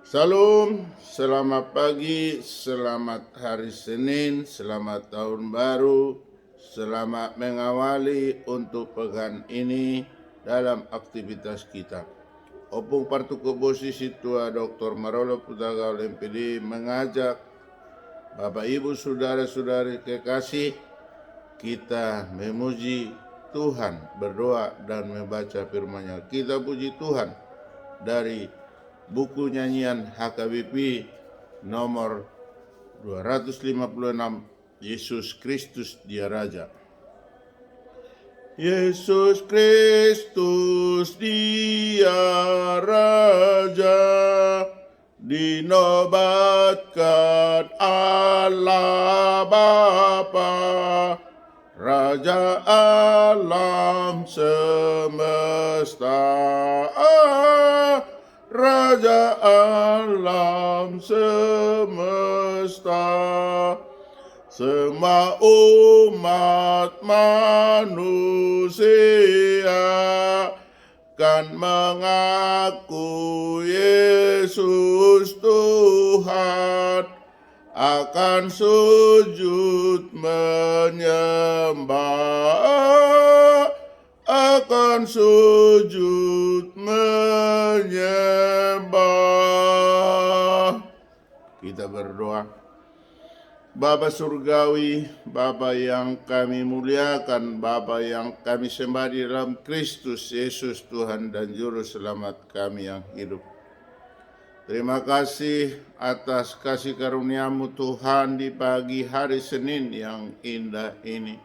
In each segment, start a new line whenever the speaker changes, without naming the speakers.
Salam, selamat pagi, selamat hari Senin, selamat tahun baru, selamat mengawali untuk pekan ini dalam aktivitas kita. Opung partu posisi tua Dr. Marolo Putagaul MPD mengajak Bapak Ibu Saudara-saudari kekasih kita memuji Tuhan, berdoa dan membaca firman-Nya. Kita puji Tuhan dari buku nyanyian HKBP nomor 256, Yesus Kristus Dia Raja. Yesus Kristus Dia Raja, dinobatkan Allah Bapa, Raja alam semesta. Raja alam semesta, semua umat manusia kan mengaku Yesus Tuhan, akan sujud menyembah, akan sujud menyembah. Kita berdoa. Bapa Surgawi, Bapa yang kami muliakan, Bapa yang kami sembah di dalam Kristus Yesus Tuhan dan Juru Selamat kami yang hidup. Terima kasih atas kasih karunia-Mu Tuhan di pagi hari Senin yang indah ini.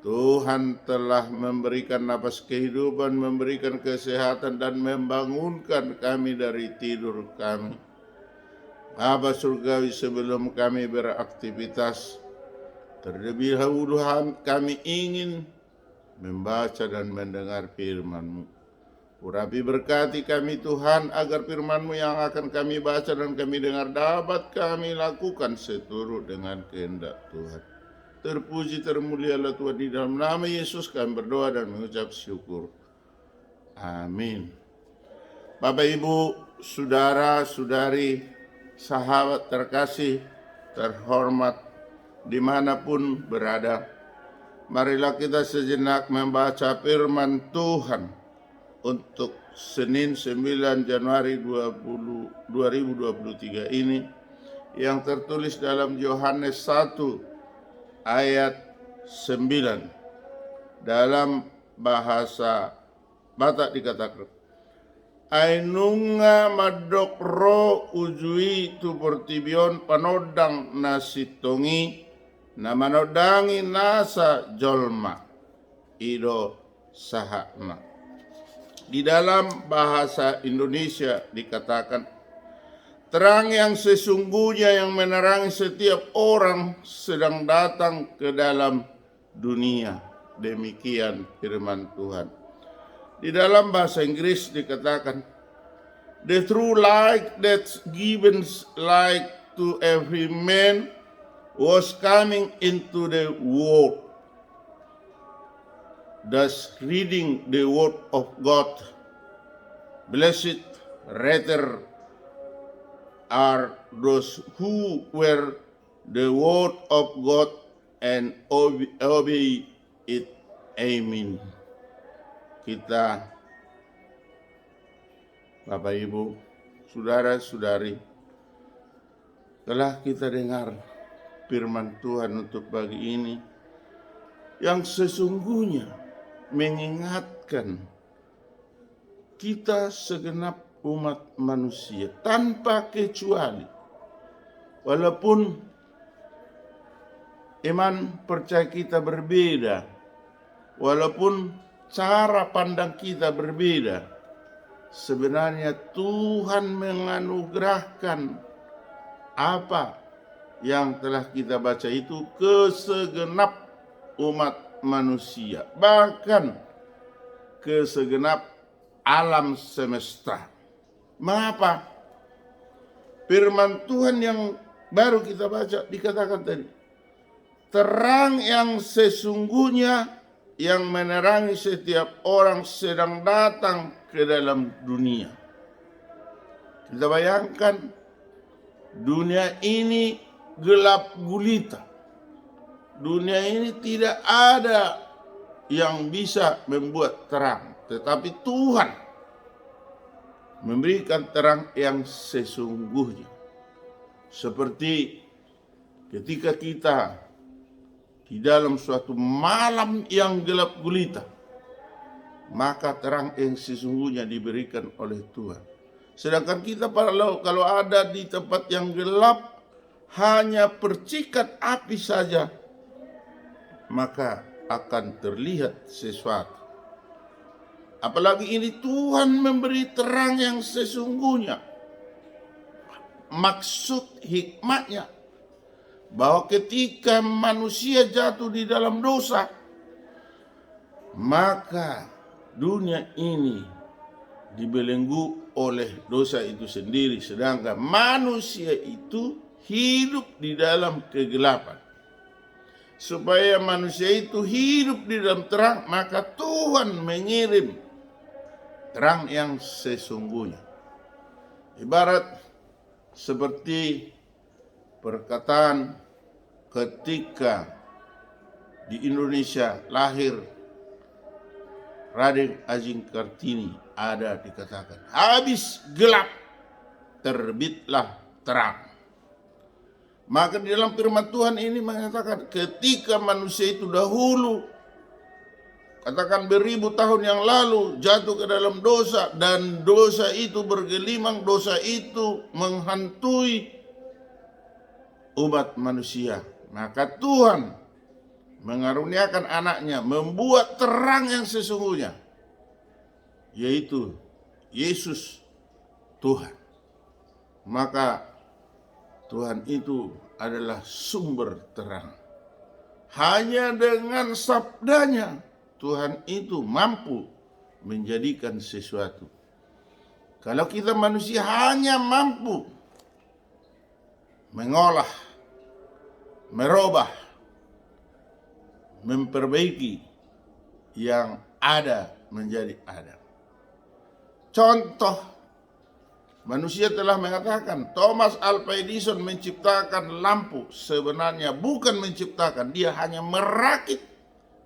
Tuhan telah memberikan napas kehidupan, memberikan kesehatan dan membangunkan kami dari tidur kami. Bapa Surgawi, sebelum kami beraktivitas, terlebih dahulu kami ingin membaca dan mendengar firman-Mu. Urapi berkati kami Tuhan, agar firman-Mu yang akan kami baca dan kami dengar dapat kami lakukan seturut dengan kehendak Tuhan. Terpuji termulialah Tuhan, di dalam nama Yesus kami berdoa dan mengucap syukur. Amin. Bapak Ibu, saudara-saudari, sahabat terkasih, terhormat dimanapun berada, marilah kita sejenak membaca firman Tuhan untuk Senin 9 Januari 2023 ini, yang tertulis dalam Yohanes 1 ayat 9. Dalam bahasa Batak dikatakan, Ainunga madok ro ujui tu portibion panodang nasitongi na manodangi nasa jolma ido sahakna. Di dalam bahasa Indonesia dikatakan, terang yang sesungguhnya yang menerangi setiap orang sedang datang ke dalam dunia. Demikian firman Tuhan. Di dalam bahasa Inggris dikatakan, the true light that's given light to every man was coming into the world. Thus reading the word of God, blessed rather are those who wear the word of God and obey it. Amen. Kita, Bapak Ibu, saudara-saudari, telah kita dengar firman Tuhan untuk pagi ini, yang sesungguhnya mengingatkan kita segenap umat manusia tanpa kecuali, walaupun iman percaya kita berbeda, walaupun cara pandang kita berbeda, sebenarnya Tuhan menganugerahkan apa yang telah kita baca itu ke segenap umat manusia, bahkan ke segenap alam semesta. Mengapa? Firman Tuhan yang baru kita baca dikatakan tadi, terang yang sesungguhnya yang menerangi setiap orang sedang datang ke dalam dunia. Kita bayangkan dunia ini gelap gulita. Dunia ini tidak ada yang bisa membuat terang, tetapi Tuhan memberikan terang yang sesungguhnya. Seperti ketika kita di dalam suatu malam yang gelap gulita, maka terang yang sesungguhnya diberikan oleh Tuhan. Sedangkan kita kalau ada di tempat yang gelap, hanya percikan api saja, maka akan terlihat sesuatu. Apalagi ini Tuhan memberi terang yang sesungguhnya. Maksud hikmatnya bahwa ketika manusia jatuh di dalam dosa, maka dunia ini dibelenggu oleh dosa itu sendiri, sedangkan manusia itu hidup di dalam kegelapan. Supaya manusia itu hidup di dalam terang, maka Tuhan mengirim terang yang sesungguhnya. Ibarat seperti perkataan ketika di Indonesia lahir Raden Ajeng Kartini, ada dikatakan, habis gelap terbitlah terang. Maka di dalam firman Tuhan ini mengatakan ketika manusia itu dahulu, katakan beribu tahun yang lalu, jatuh ke dalam dosa, dan dosa itu bergelimang, dosa itu menghantui umat manusia, maka Tuhan mengaruniakan anaknya, membuat terang yang sesungguhnya, yaitu Yesus Tuhan. Maka Tuhan itu adalah sumber terang. Hanya dengan sabdanya Tuhan itu mampu menjadikan sesuatu. Kalau kita manusia hanya mampu mengolah, merubah, memperbaiki yang ada menjadi ada. Contoh, manusia telah mengatakan Thomas Alva Edison menciptakan lampu. Sebenarnya bukan menciptakan, dia hanya merakit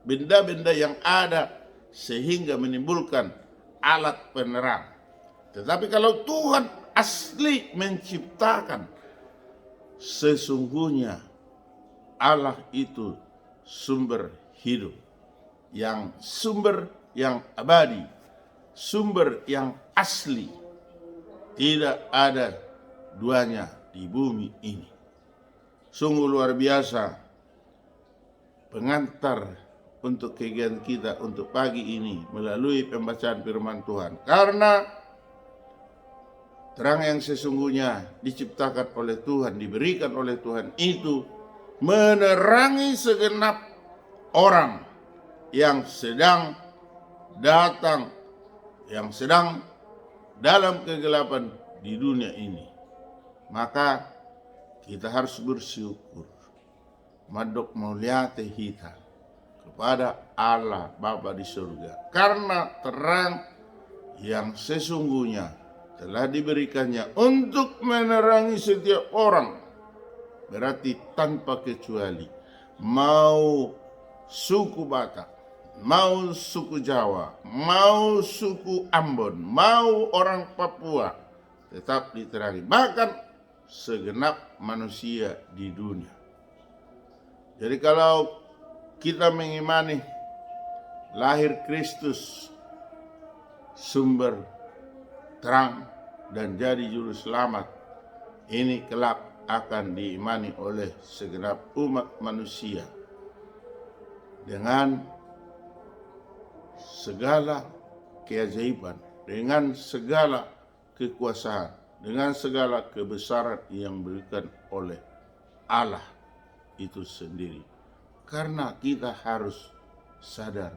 benda-benda yang ada sehingga menimbulkan alat penerang. Tetapi kalau Tuhan asli menciptakan, sesungguhnya Allah itu sumber hidup, yang sumber yang abadi, sumber yang asli. Tidak ada duanya di bumi ini. Sungguh luar biasa pengantar untuk kegiatan kita untuk pagi ini melalui pembacaan firman Tuhan. Karena terang yang sesungguhnya diciptakan oleh Tuhan, diberikan oleh Tuhan, itu menerangi segenap orang yang sedang datang, yang sedang dalam kegelapan di dunia ini. Maka kita harus bersyukur, madok mulyate hita kepada Allah Bapa di surga, karena terang yang sesungguhnya telah diberikannya untuk menerangi setiap orang. Berarti tanpa kecuali, mau suku Batak, mau suku Jawa, mau suku Ambon, mau orang Papua, tetap diterangi. Bahkan segenap manusia di dunia. Jadi kalau kita mengimani lahir Kristus, sumber terang dan jadi juru selamat, ini kelak akan diimani oleh segenap umat manusia dengan segala keajaiban, dengan segala kekuasaan, dengan segala kebesaran yang diberikan oleh Allah itu sendiri. Karena kita harus sadar,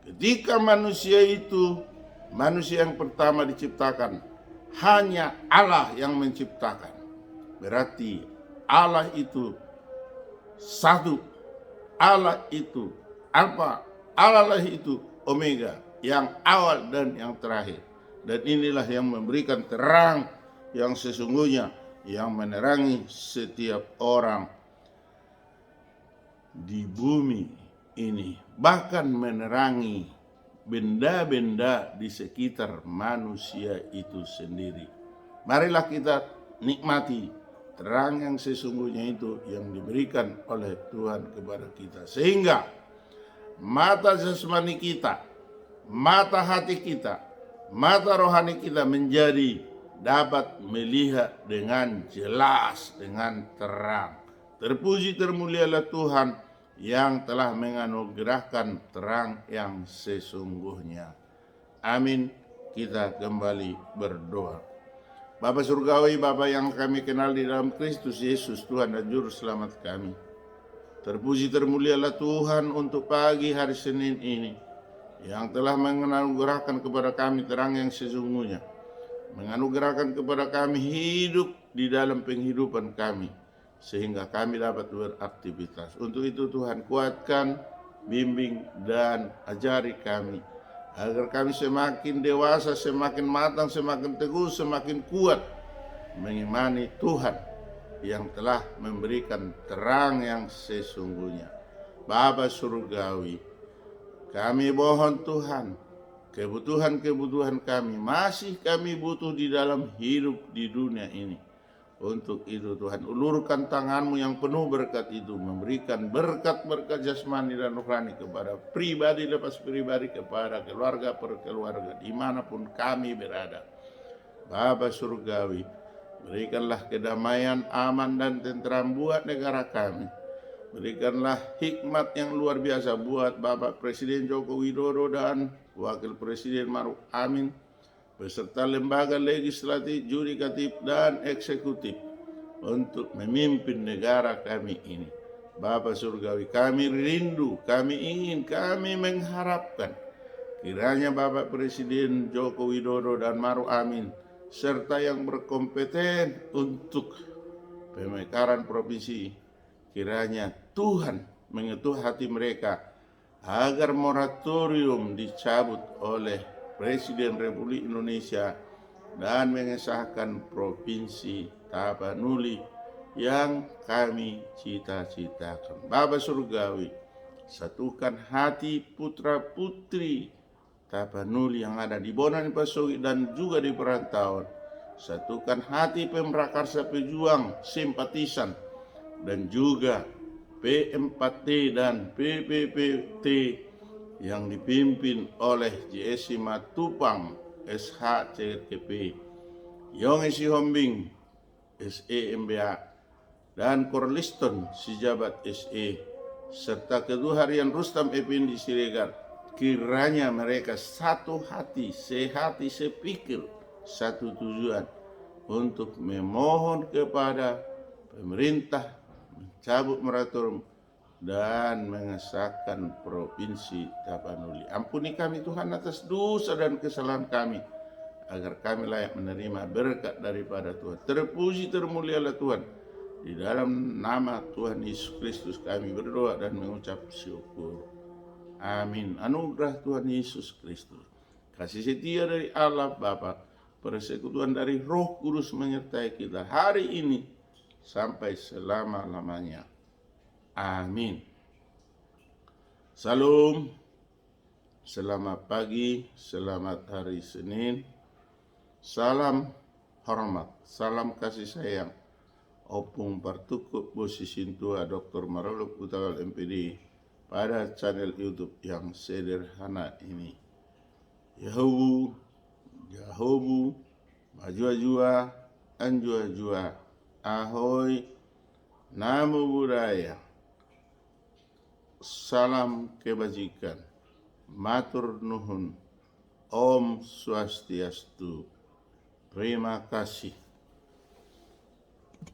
ketika manusia itu, manusia yang pertama diciptakan, hanya Allah yang menciptakan. Berarti Allah itu satu, Allah itu Alfa, Allah itu Omega, yang awal dan yang terakhir. Dan inilah yang memberikan terang yang sesungguhnya yang menerangi setiap orang di bumi ini, bahkan menerangi benda-benda di sekitar manusia itu sendiri. Marilah kita nikmati terang yang sesungguhnya itu yang diberikan oleh Tuhan kepada kita, sehingga mata jasmani kita, mata hati kita, mata rohani kita menjadi dapat melihat dengan jelas, dengan terang. Terpuji termulialah Tuhan yang telah menganugerahkan terang yang sesungguhnya. Amin. Kita kembali berdoa. Bapa surgawi, Bapa yang kami kenal di dalam Kristus Yesus, Tuhan dan Juru Selamat kami. Terpuji termulialah Tuhan untuk pagi hari Senin ini, yang telah menganugerahkan kepada kami terang yang sesungguhnya, menganugerahkan kepada kami hidup di dalam penghidupan kami, sehingga kami dapat beraktivitas. Untuk itu Tuhan, kuatkan, bimbing, dan ajari kami, agar kami semakin dewasa, semakin matang, semakin teguh, semakin kuat mengimani Tuhan yang telah memberikan terang yang sesungguhnya. Bapa surgawi, kami mohon Tuhan, kebutuhan-kebutuhan kami masih kami butuh di dalam hidup di dunia ini. Untuk itu Tuhan, ulurkan tangan-Mu yang penuh berkat itu, memberikan berkat-berkat jasmani dan rohani kepada pribadi lepas pribadi, kepada keluarga per keluarga, dimanapun kami berada. Bapa surgawi, berikanlah kedamaian, aman, dan tentram buat negara kami. Berikanlah hikmat yang luar biasa buat Bapak Presiden Joko Widodo dan Wakil Presiden Maruf Amin, beserta lembaga legislatif, yudikatif, dan eksekutif untuk memimpin negara kami ini. Bapa surgawi, kami rindu, kami ingin, kami mengharapkan kiranya Bapak Presiden Joko Widodo dan Maruf Amin serta yang berkompeten untuk pemekaran provinsi, kiranya Tuhan mengetuk hati mereka agar moratorium dicabut oleh Presiden Republik Indonesia dan mengesahkan Provinsi Tapanuli yang kami cita-citakan. Bapa surgawi, satukan hati putra-putri Tapanuli yang ada di Bonan Pasogi dan juga di perantauan. Satukan hati pemrakarsa pejuang, simpatisan, dan juga P4T dan PPPT yang dipimpin oleh JSI Matupang SHCKP, Yong Esi Hombing SEMBA, dan Korliston Sijabat SE, serta Ketua Harian Rustam Effendi Siregar. Kiranya mereka satu hati, sehati, sepikir, satu tujuan untuk memohon kepada pemerintah mencabut moratorium dan mengesahkan Provinsi Tapanuli. Ampuni kami Tuhan atas dosa dan kesalahan kami, agar kami layak menerima berkat daripada Tuhan. Terpuji termulialah Tuhan. Di dalam nama Tuhan Yesus Kristus kami berdoa dan mengucap syukur. Amin. Anugerah Tuhan Yesus Kristus, kasih setia dari Allah Bapa, persekutuan dari Roh Kudus menyertai kita hari ini sampai selama-lamanya. Amin. Salam, selamat pagi, selamat hari Senin, salam hormat, salam kasih sayang. Opung partukuk bosisin tua Dr. Marolok Utagal MPD pada channel YouTube yang sederhana ini. Yahobu, Yahobu, majua-jua, anjua-jua, ahoy, namo budaya. Salam kebajikan, matur nuhun, Om Swastiastu. Terima kasih.